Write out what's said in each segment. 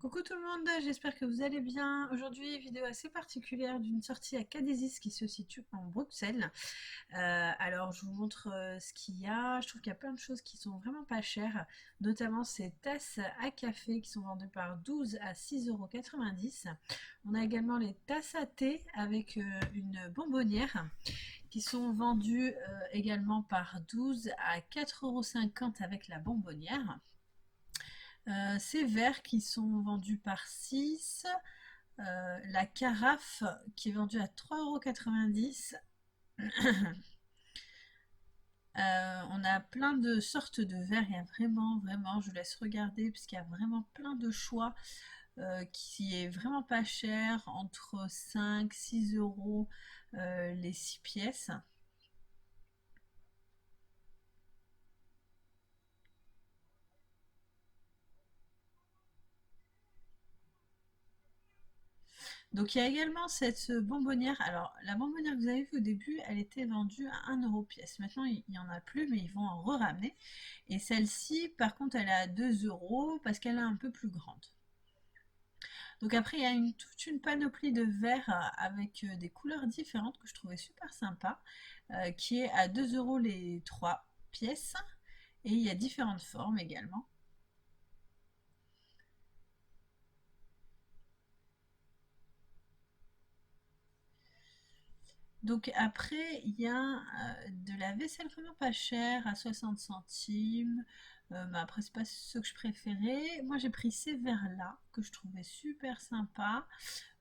Coucou tout le monde, j'espère que vous allez bien. Aujourd'hui, vidéo assez particulière d'une sortie à Cadésis qui se situe en Bruxelles. Alors, je vous montre ce qu'il y a. Je trouve qu'il y a plein de choses qui sont vraiment pas chères, notamment ces tasses à café qui sont vendues par 12 à 6,90 €. On a également les tasses à thé avec une bonbonnière qui sont vendues également par 12 à 4,50 € avec la bonbonnière. Ces verres qui sont vendus par 6, la carafe qui est vendue à 3,90 €. On a plein de sortes de verres, il y a vraiment, je vous laisse regarder puisqu'il y a vraiment plein de choix qui est vraiment pas cher, entre 5 6 euros les 6 pièces. Donc il y a également cette bonbonnière. Alors la bonbonnière que vous avez vue au début, elle était vendue à 1 € pièce. Maintenant il n'y en a plus, mais ils vont en re-ramener. Et celle-ci, par contre, elle est à 2 € parce qu'elle est un peu plus grande. Donc après, il y a toute une panoplie de verres avec des couleurs différentes que je trouvais super sympa, qui est à 2 € les 3 pièces. Et il y a différentes formes également. Donc après, il y a de la vaisselle vraiment pas chère à 60 centimes. Mais après, c'est pas ce que je préférais. Moi, j'ai pris ces verres-là que je trouvais super sympa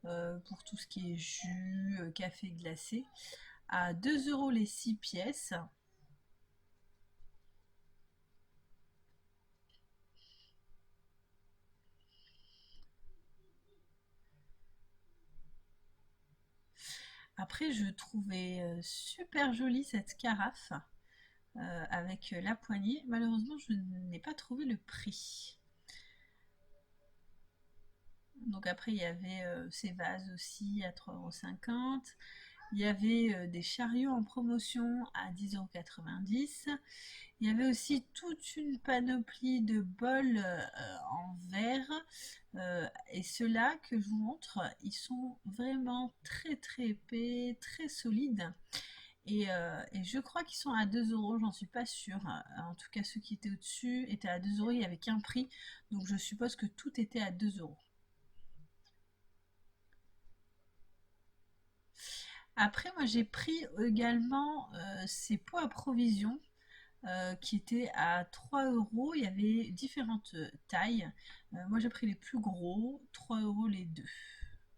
pour tout ce qui est jus, café glacé, à 2 € les 6 pièces. Après, je trouvais super jolie cette carafe avec la poignée. Malheureusement, je n'ai pas trouvé le prix. Donc après, il y avait ces vases aussi à 3,50 €. Il y avait des chariots en promotion à 10,90 €. Il y avait aussi toute une panoplie de bols en verre. Et ceux-là que je vous montre, ils sont vraiment très épais, très solides. Et je crois qu'ils sont à 2 €, j'en suis pas sûre. En tout cas, ceux qui étaient au-dessus étaient à 2 €, il n'y avait qu'un prix. Donc je suppose que tout était à 2 €. Après, moi j'ai pris également ces pots à provision qui étaient à 3 €. Il y avait différentes tailles. Moi j'ai pris les plus gros, 3 € les deux.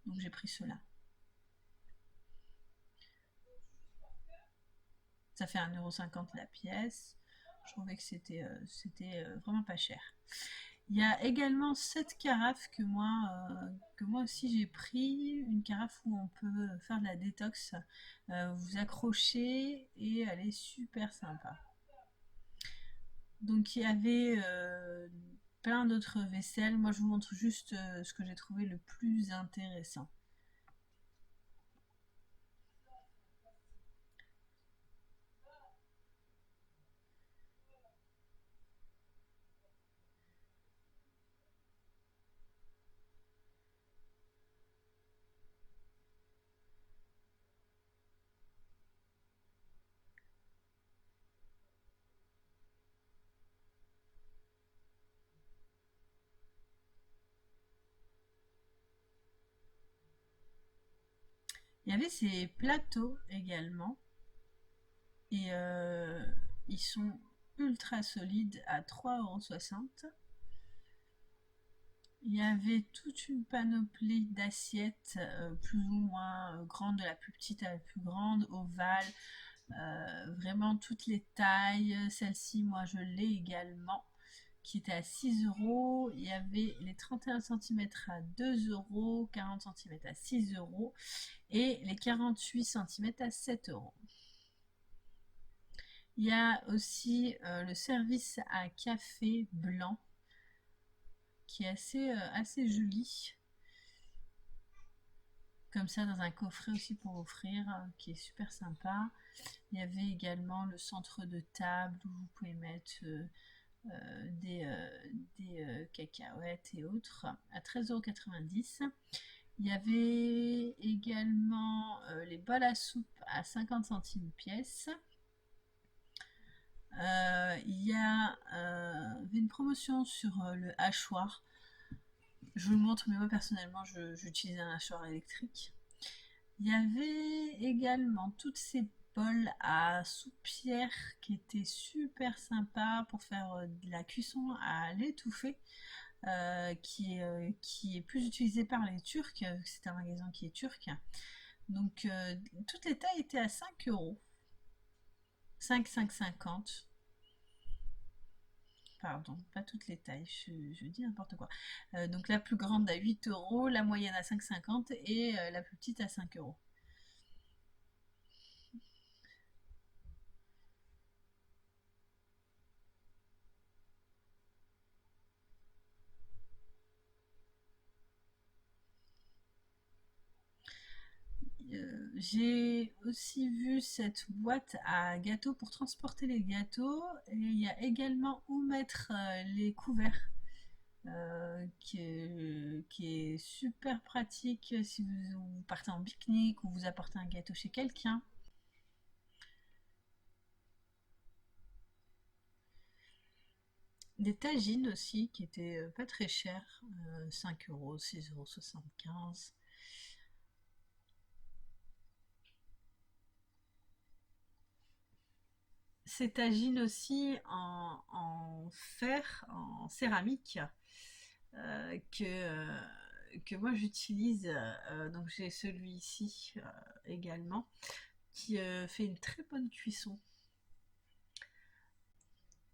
Donc j'ai pris ceux-là. Ça fait 1,50 € la pièce. Je trouvais que c'était vraiment pas cher. Il y a également cette carafe que moi aussi j'ai pris, une carafe où on peut faire de la détox, vous accrochez et elle est super sympa. Donc il y avait plein d'autres vaisselles. Moi je vous montre juste ce que j'ai trouvé le plus intéressant. Il y avait ces plateaux également et ils sont ultra solides à 3,60 €. Il y avait toute une panoplie d'assiettes plus ou moins grandes, de la plus petite à la plus grande, ovales, vraiment toutes les tailles. Celle-ci, moi, je l'ai également, qui était à 6 euros. Il y avait les 31 centimètres à 2 euros, 40 centimètres à 6 euros et les 48 centimètres à 7 euros. Il y a aussi le service à café blanc qui est assez joli. Comme ça dans un coffret aussi pour offrir, qui est super sympa. Il y avait également le centre de table où vous pouvez mettre des cacahuètes et autres à 13,90 €. Il y avait également les bols à soupe à 50 centimes pièce. Il y avait une promotion sur le hachoir. Je vous le montre, mais moi personnellement, j'utilise un hachoir électrique. Il y avait également toutes ces bols à soupière qui étaient super sympas pour faire de la cuisson à l'étouffée, qui est plus utilisé par les Turcs, c'est un magasin qui est turc. Donc toutes les tailles étaient à 5 €, 5,50 €. Pardon, pas toutes les tailles, je dis n'importe quoi. Donc la plus grande à 8 €, la moyenne à 5,50 € et la plus petite à 5 €. J'ai aussi vu cette boîte à gâteaux pour transporter les gâteaux et il y a également où mettre les couverts, qui est super pratique si vous partez en pique-nique ou vous apportez un gâteau chez quelqu'un. Des tagines aussi qui étaient pas très chères, 5 €, 6,75 €. Ces tagines aussi en fer, en céramique, que moi j'utilise. Donc j'ai celui-ci également, qui fait une très bonne cuisson.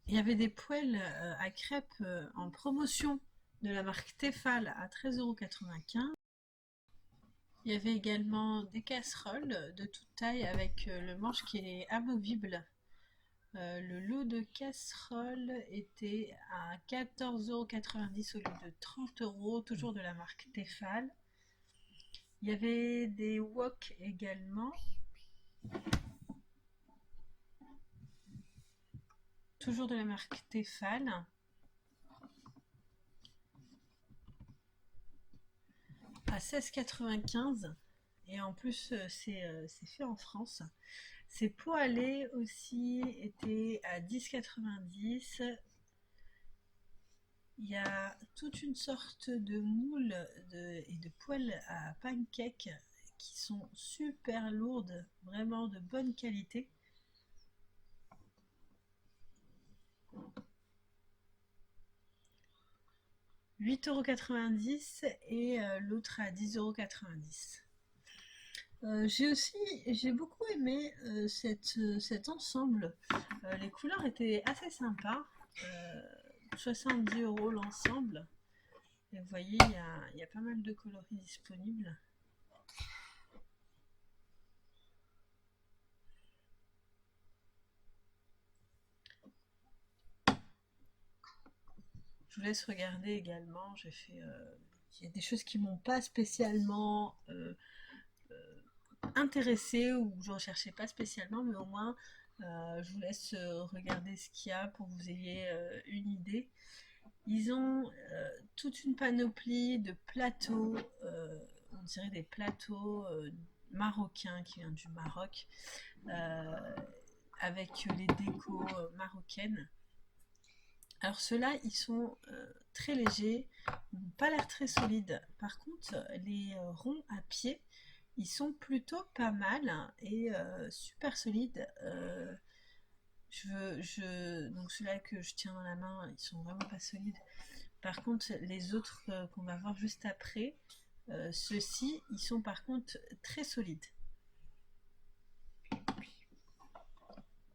Il y avait des poêles à crêpes en promotion de la marque Tefal à 13,95 €. Il y avait également des casseroles de toute taille avec le manche qui est amovible. Le lot de casseroles était à 14,90 € au lieu de 30 €, toujours de la marque Tefal. Il y avait des wok également, toujours de la marque Tefal, à 16,95 €. Et en plus, c'est fait en France. Ces pots à lait aussi étaient à 10,90 €. Il y a toute une sorte de moule et de poêles à pancakes qui sont super lourdes, vraiment de bonne qualité. 8,90 € et l'autre à 10,90 €. J'ai beaucoup aimé cet ensemble. Les couleurs étaient assez sympas. 70 € l'ensemble. Et vous voyez, il y a pas mal de coloris disponibles. Je vous laisse regarder également. Il y a des choses qui m'ont pas spécialement intéressée ou que je recherchais pas spécialement, mais au moins je vous laisse regarder ce qu'il y a pour que vous ayez une idée. Ils ont toute une panoplie de plateaux, on dirait des plateaux marocains qui viennent du Maroc, avec les décos marocaines. Alors ceux-là, ils sont très légers, n'ont pas l'air très solides. Par contre, les ronds à pied, ils sont plutôt pas mal et super solides. Donc ceux-là que je tiens dans la main, ils sont vraiment pas solides. Par contre, les autres qu'on va voir juste après, ceux-ci, ils sont par contre très solides.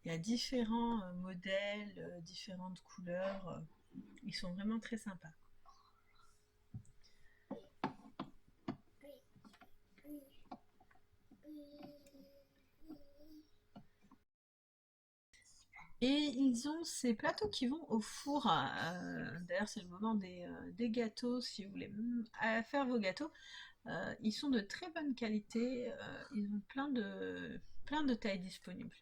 Il y a différents modèles, différentes couleurs. Ils sont vraiment très sympas. Et ils ont ces plateaux qui vont au four. D'ailleurs, c'est le moment des gâteaux. Si vous voulez faire vos gâteaux, ils sont de très bonne qualité. Ils ont plein de tailles disponibles.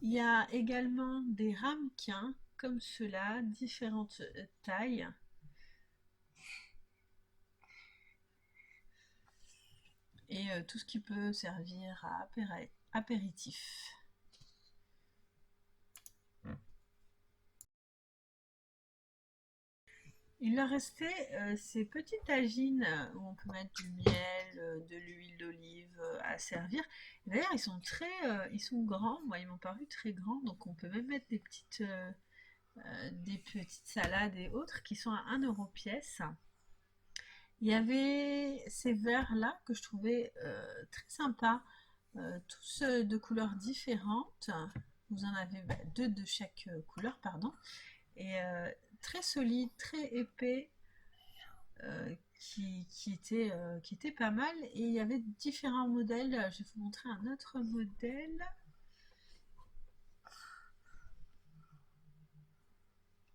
Il y a également des ramequins comme cela, différentes tailles. Et tout ce qui peut servir à apéritif. Il leur restait ces petites tagines où on peut mettre du miel, de l'huile d'olive à servir. D'ailleurs, ils sont grands. Moi, ils m'ont paru très grands, donc on peut même mettre des petites salades et autres qui sont à 1 € pièce. Il y avait ces verres-là que je trouvais très sympas, tous de couleurs différentes. Vous en avez deux de chaque couleur, pardon. Et très solide, très épais, qui était pas mal. Et il y avait différents modèles. Je vais vous montrer un autre modèle.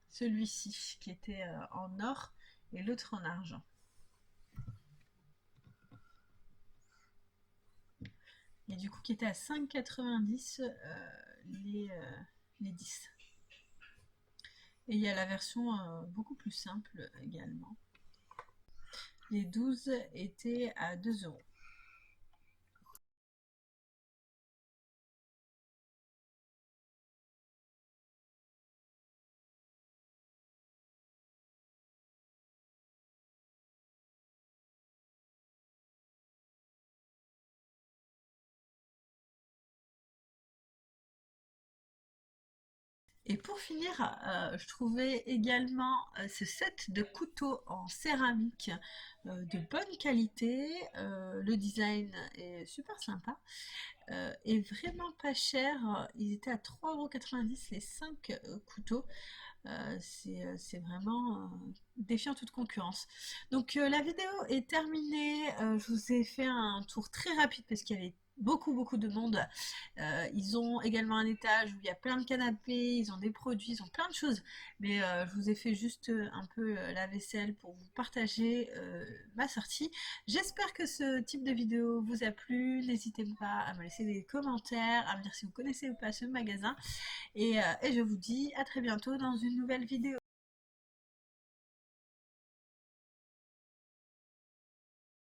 Celui-ci qui était en or et l'autre en argent. Et du coup qui était à 5,90 les 10. Et il y a la version beaucoup plus simple également. Les 12 étaient à 2 €. Et pour finir, je trouvais également ce set de couteaux en céramique de bonne qualité. Le design est super sympa et vraiment pas cher. Ils étaient à 3,90 € les 5 couteaux. C'est vraiment défiant toute concurrence. Donc la vidéo est terminée. Je vous ai fait un tour très rapide parce qu'il y avait beaucoup de monde. Ils ont également un étage où il y a plein de canapés, ils ont des produits, ils ont plein de choses. Mais je vous ai fait juste un peu la vaisselle pour vous partager ma sortie. J'espère que ce type de vidéo vous a plu. N'hésitez pas à me laisser des commentaires, à me dire si vous connaissez ou pas ce magasin. Et je vous dis à très bientôt dans une nouvelle vidéo.